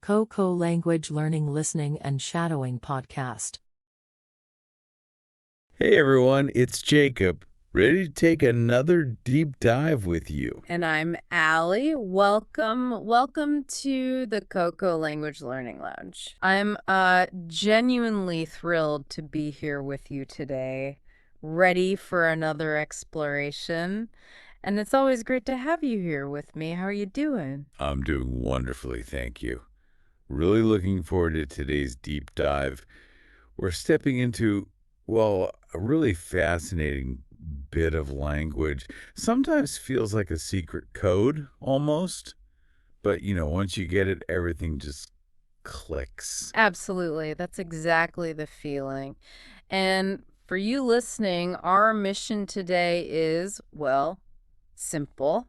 KoKo Language Learning, Listening, and Shadowing podcast. Hey everyone, it's Jacob, ready to take another deep dive with you. And I'm Allie. Welcome to the KoKo Language Learning Lounge. I'm genuinely thrilled to be here with you today, ready for another exploration. And it's always great to have you here with me. How are you doing? I'm doing wonderfully, thank you. Really looking forward to today's deep dive. We're stepping into, well, a really fascinating bit of language. Sometimes feels like a secret code, almost. But, once you get it, everything just clicks. Absolutely. That's exactly the feeling. And for you listening, our mission today is, well, simple.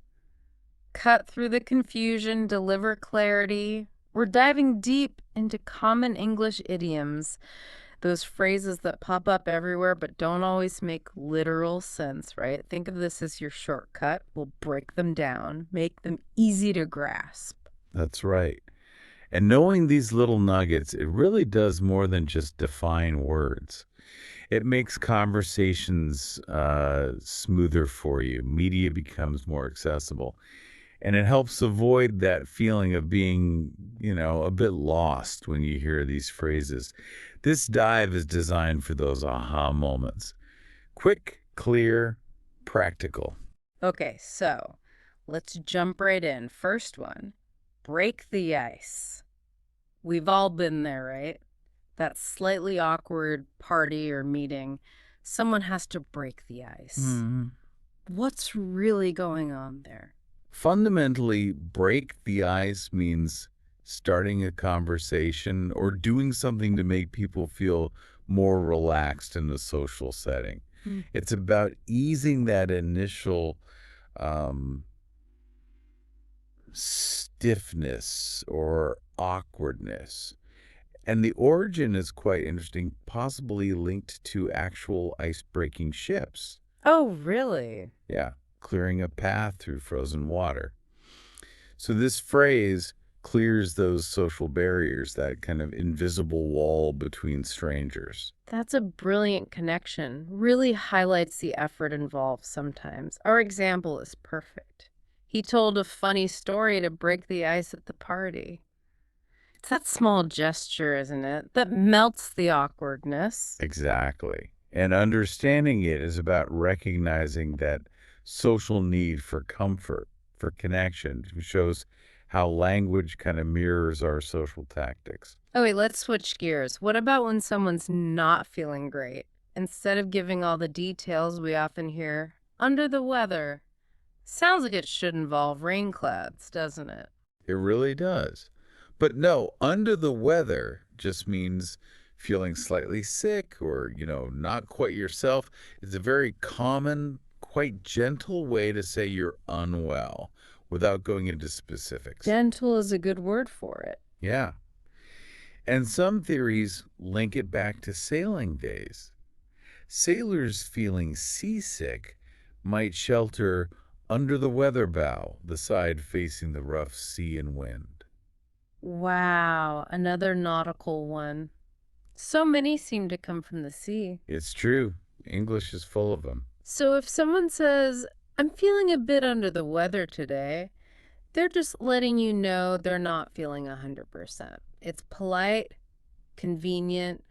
Cut through the confusion, deliver clarity. We're diving deep into common English idioms, those phrases that pop up everywhere but don't always make literal sense, right? Think of this as your shortcut. We'll break them down, make them easy to grasp. That's right. And knowing these little nuggets, it really does more than just define words. It makes conversations smoother for you. Media becomes more accessible. And it helps avoid that feeling of being, a bit lost when you hear these phrases. This dive is designed for those aha moments. Quick, clear, practical. Okay, so let's jump right in. First one, break the ice. We've all been there, right? That slightly awkward party or meeting. Someone has to break the ice. What's really going on there? Fundamentally, break the ice means starting a conversation or doing something to make people feel more relaxed in the social setting. It's about easing that initial stiffness or awkwardness. And the origin is quite interesting, possibly linked to actual ice-breaking ships. Oh, really? Yeah, clearing a path through frozen water. So this phrase clears those social barriers, that kind of invisible wall between strangers. That's a brilliant connection. Really highlights the effort involved sometimes. Our example is perfect. He told a funny story to break the ice at the party. It's that small gesture, isn't it, that melts the awkwardness. Exactly. And understanding it is about recognizing that social need for comfort, for connection, which shows how language kind of mirrors our social tactics. Oh, wait, let's switch gears. What about when someone's not feeling great? Instead of giving all the details, we often hear, under the weather. Sounds like it should involve rain clouds, doesn't it? It really does. But no, under the weather just means feeling slightly sick or, not quite yourself. It's a very common, quite gentle way to say you're unwell without going into specifics. Gentle is a good word for it. Yeah. And some theories link it back to sailing days. Sailors feeling seasick might shelter under the weather bow, the side facing the rough sea and wind. Wow, another nautical one. So many seem to come from the sea. It's true. English is full of them. So if someone says, I'm feeling a bit under the weather today, they're just letting you know they're not feeling 100%. It's polite, convenient,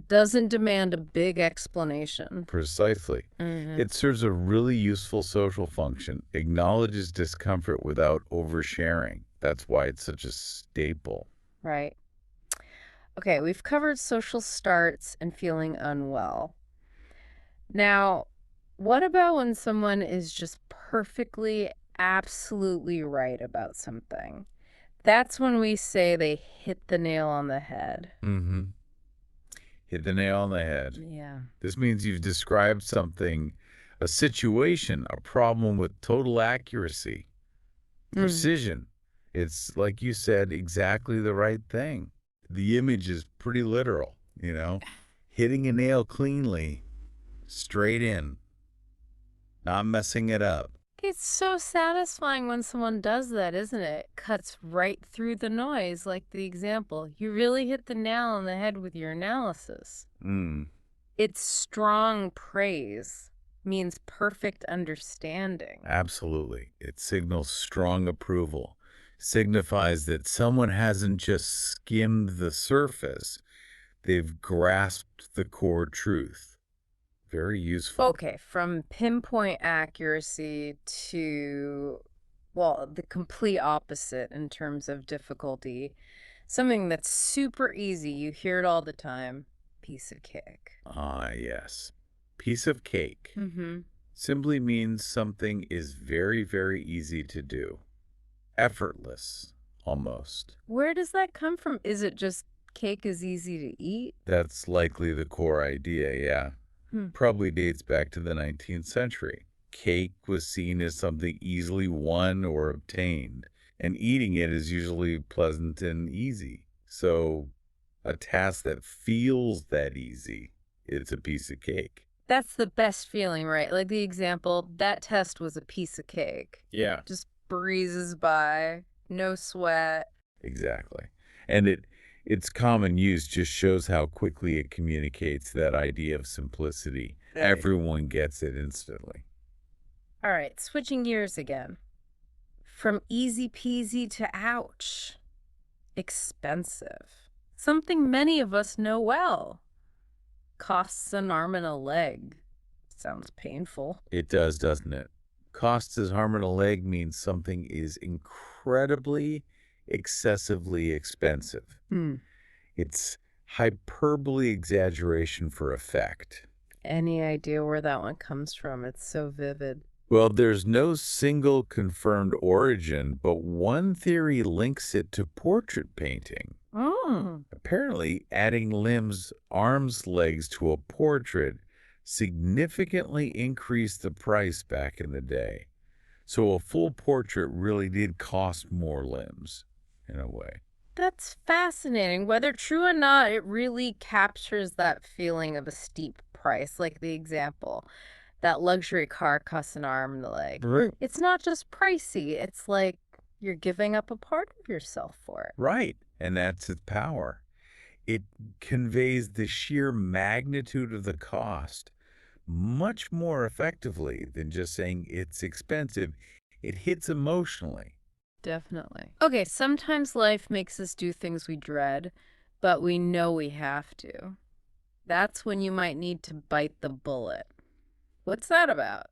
doesn't demand a big explanation. Precisely. It serves a really useful social function, acknowledges discomfort without oversharing. That's why it's such a staple. Right. Okay, we've covered social starts and feeling unwell. Now, what about when someone is just perfectly, absolutely right about something? That's when we say they hit the nail on the head. Hit the nail on the head. Yeah. This means you've described something, a situation, a problem with total accuracy, precision. It's, like you said, exactly the right thing. The image is pretty literal, hitting a nail cleanly, straight in, not messing it up. It's so satisfying when someone does that, isn't it? Cuts right through the noise, like the example. You really hit the nail on the head with your analysis. Mm, It's strong praise, means perfect understanding. absolutely. It signals strong approval, signifies that someone hasn't just skimmed the surface, they've grasped the core truth. Very useful. Okay, from pinpoint accuracy to, well, the complete opposite in terms of difficulty. Something that's super easy, you hear it all the time, piece of cake. Ah, yes. Piece of cake Mm-hmm. simply means something is very, very easy to do. Effortless, almost. Where does that come from? Is it just cake is easy to eat? That's likely the core idea, yeah. Hmm. Probably dates back to the 19th century. Cake was seen as something easily won or obtained, and eating it is usually pleasant and easy. So, a task that feels that easy, it's a piece of cake. That's the best feeling, right? Like the example, that test was a piece of cake. Yeah. Just breezes by, no sweat. Exactly. And its common use just shows how quickly it communicates that idea of simplicity. Right. Everyone gets it instantly. All right, switching gears again. From easy peasy to ouch. Expensive. Something many of us know well. Costs an arm and a leg. Sounds painful. It does, doesn't it? Costs as harm and a leg means something is incredibly, excessively expensive. It's hyperbole exaggeration for effect. Any idea where that one comes from? It's so vivid. Well, there's no single confirmed origin, but one theory links it to portrait painting. Oh. Apparently, adding limbs, arms, legs to a portrait significantly increased the price back in the day. So a full portrait really did cost more limbs, in a way. That's fascinating. Whether true or not, it really captures that feeling of a steep price, like the example. That luxury car costs an arm and a leg. Right. It's not just pricey, it's like you're giving up a part of yourself for it. Right. And that's its power. It conveys the sheer magnitude of the cost much more effectively than just saying it's expensive. It hits emotionally. Definitely. Okay, sometimes life makes us do things we dread, but we know we have to. That's when you might need to bite the bullet. What's that about?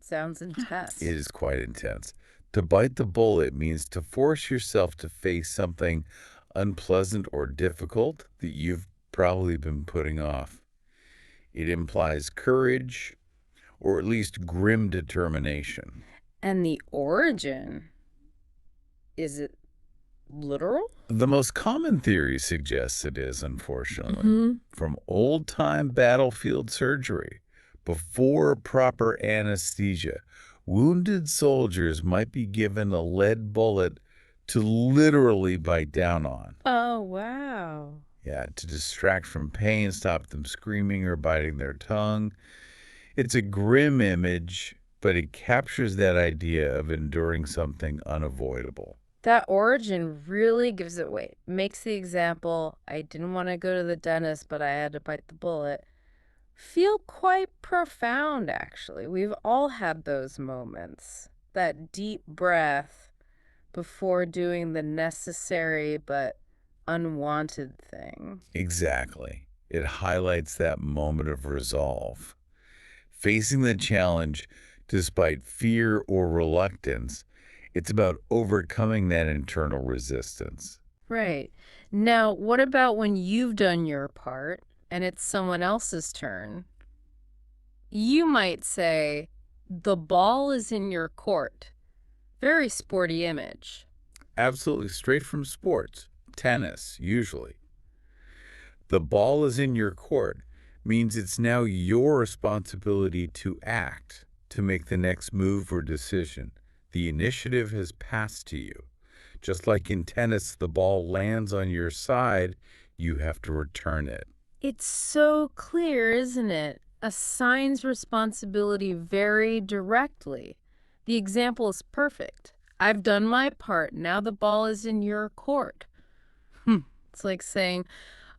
Sounds intense. It is quite intense. To bite the bullet means to force yourself to face something unpleasant or difficult that you've probably been putting off. It implies courage, or at least grim determination. And the origin, is it literal? The most common theory suggests it is, unfortunately, from old-time battlefield surgery. Before proper anesthesia, wounded soldiers might be given a lead bullet to literally bite down on. Oh, wow. Yeah, to distract from pain, stop them screaming or biting their tongue. It's a grim image, but it captures that idea of enduring something unavoidable. That origin really gives it weight. Makes the example, I didn't want to go to the dentist, but I had to bite the bullet, feel quite profound, actually. We've all had those moments. That deep breath before doing the necessary but unwanted thing. Exactly. It highlights that moment of resolve. Facing the challenge despite fear or reluctance, it's about overcoming that internal resistance. Right. Now, what about when you've done your part and it's someone else's turn? You might say, the ball is in your court. Very sporty image. Absolutely straight from sports, tennis, usually. The ball is in your court means it's now your responsibility to act, to make the next move or decision. The initiative has passed to you. Just like in tennis, the ball lands on your side, you have to return it. It's so clear, isn't it? Assigns responsibility very directly. The example is perfect. I've done my part. Now the ball is in your court. It's like saying,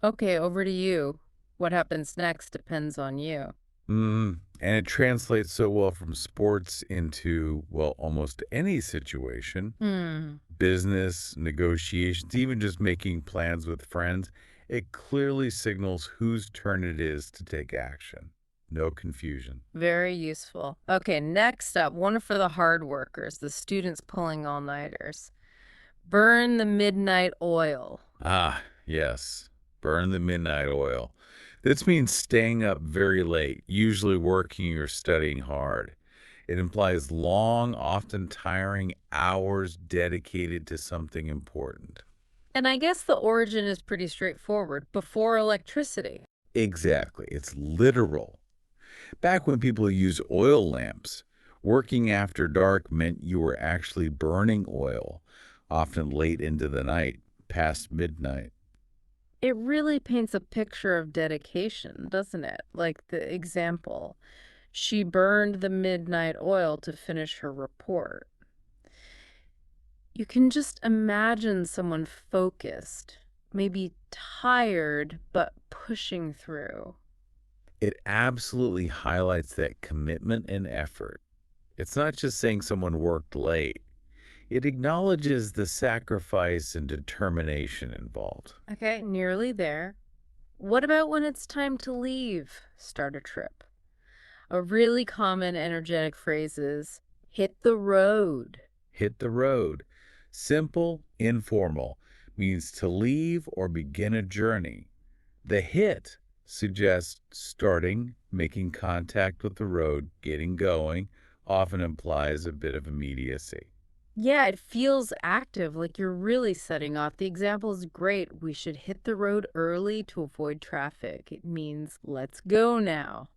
okay, over to you. What happens next depends on you. And it translates so well from sports into, well, almost any situation. Hmm. Business, negotiations, even just making plans with friends. It clearly signals whose turn it is to take action. No confusion. Very useful. Okay, next up, one for the hard workers, the students pulling all-nighters. Burn the midnight oil. Ah, yes. Burn the midnight oil. This means staying up very late, usually working or studying hard. It implies long, often tiring hours dedicated to something important. And I guess the origin is pretty straightforward. Before electricity. Exactly. It's literal. Back when people used oil lamps, working after dark meant you were actually burning oil, often late into the night, past midnight. It really paints a picture of dedication, doesn't it? Like the example. She burned the midnight oil to finish her report. You can just imagine someone focused, maybe tired, but pushing through. It absolutely highlights that commitment and effort. It's not just saying someone worked late. It acknowledges the sacrifice and determination involved. Okay, nearly there. What about when it's time to leave, start a trip? A really common energetic phrase is hit the road. Hit the road. Simple, informal, means to leave or begin a journey. The hit suggests starting, making contact with the road, getting going, often implies a bit of immediacy. Yeah, it feels active, like you're really setting off. The example is great. We should hit the road early to avoid traffic. It means let's go now,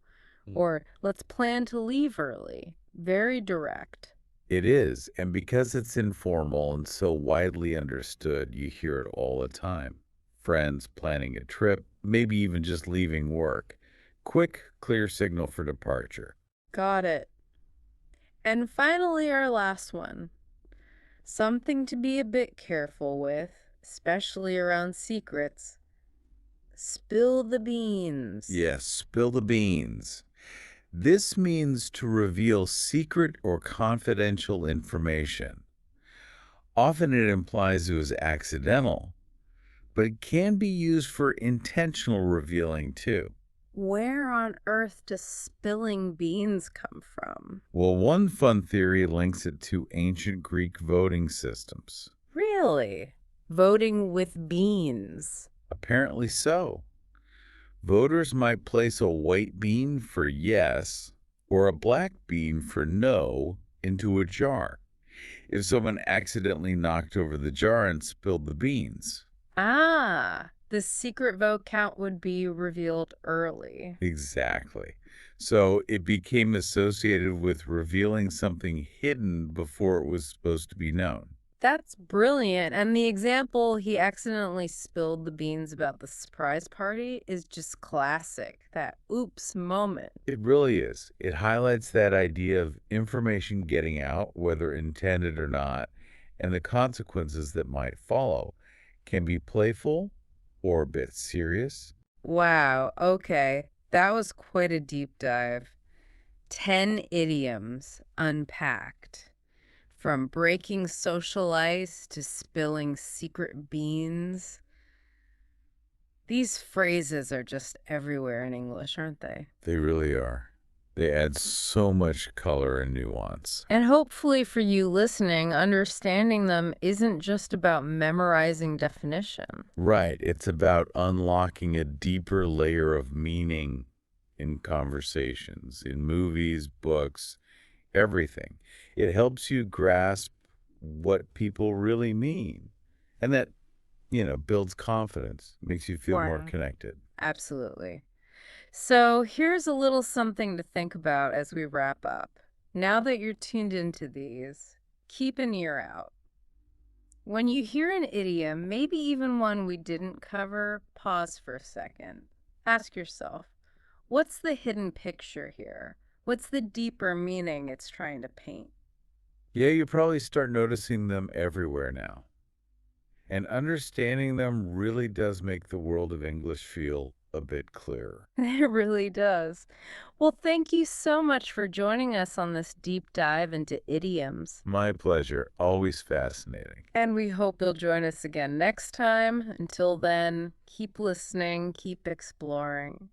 or let's plan to leave early. Very direct. It is, and because it's informal and so widely understood, you hear it all the time. Friends planning a trip, maybe even just leaving work. Quick, clear signal for departure. Got it. And finally, our last one. Something to be a bit careful with, especially around secrets. Spill the beans. Yes, spill the beans. This means to reveal secret or confidential information. Often it implies it was accidental, but it can be used for intentional revealing too. Where on earth does spilling beans come from? Well, one fun theory links it to ancient Greek voting systems. Really? Voting with beans. Apparently so. Voters might place a white bean for yes or a black bean for no into a jar if someone accidentally knocked over the jar and spilled the beans. Ah, the secret vote count would be revealed early. Exactly. So it became associated with revealing something hidden before it was supposed to be known. That's brilliant. And the example he accidentally spilled the beans about the surprise party is just classic. That oops moment. It really is. It highlights that idea of information getting out, whether intended or not, and the consequences that might follow can be playful or a bit serious. Wow. Okay. That was quite a deep dive. 10 idioms unpacked. From breaking social ice to spilling secret beans. These phrases are just everywhere in English, aren't they? They really are. They add so much color and nuance. And hopefully for you listening, understanding them isn't just about memorizing definition. Right. It's about unlocking a deeper layer of meaning in conversations, in movies, books, everything. It helps you grasp what people really mean. And that, builds confidence, makes you feel more Wow. connected. Absolutely. So here's a little something to think about as we wrap up. Now that you're tuned into these, keep an ear out. When you hear an idiom, maybe even one we didn't cover, pause for a second. Ask yourself, what's the hidden picture here? What's the deeper meaning it's trying to paint? Yeah, you probably start noticing them everywhere now. And understanding them really does make the world of English feel a bit clearer. It really does. Well, thank you so much for joining us on this deep dive into idioms. My pleasure. Always fascinating. And we hope you'll join us again next time. Until then, keep listening, keep exploring.